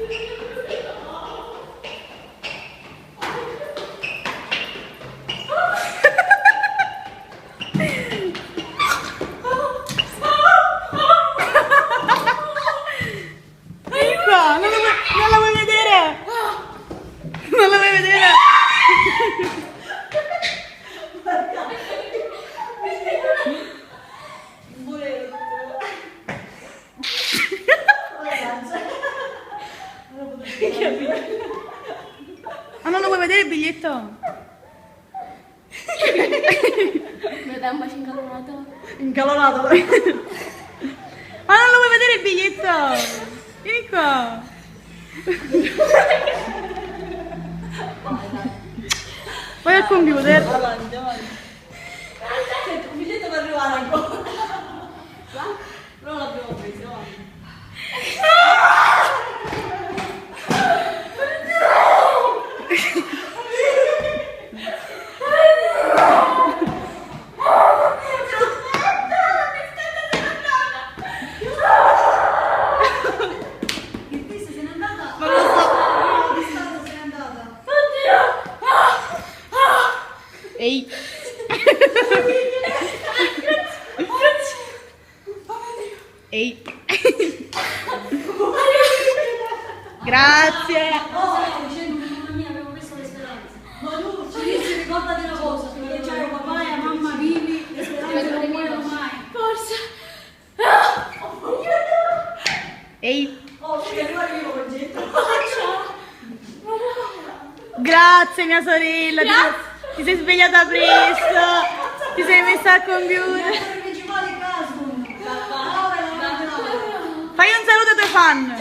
Non la vuoi vedere? Non la vuoi vedere? Ma non lo vuoi vedere il biglietto? Mi dai un bacio incalonato? Incalonato. Ma non lo vuoi vedere il biglietto? Vieni qua. Vai al computer. Avanti, avanti. Senti, un biglietto per arrivare ancora. Non l'abbiamo preso, avanti. Ehi. Ehi. Grazie. Avevo messo le speranze. Ma tu ci ricordati una cosa, perché c'era papà e mamma vivi, le speranze non muoiono mai. Forza. Ehi. Oh, devi arrivare vivo col getto. Grazie mia sorella. Ti sei svegliata presto. Ti sei messa al computer. Il principale caso. Fai un saluto ai tuoi fan.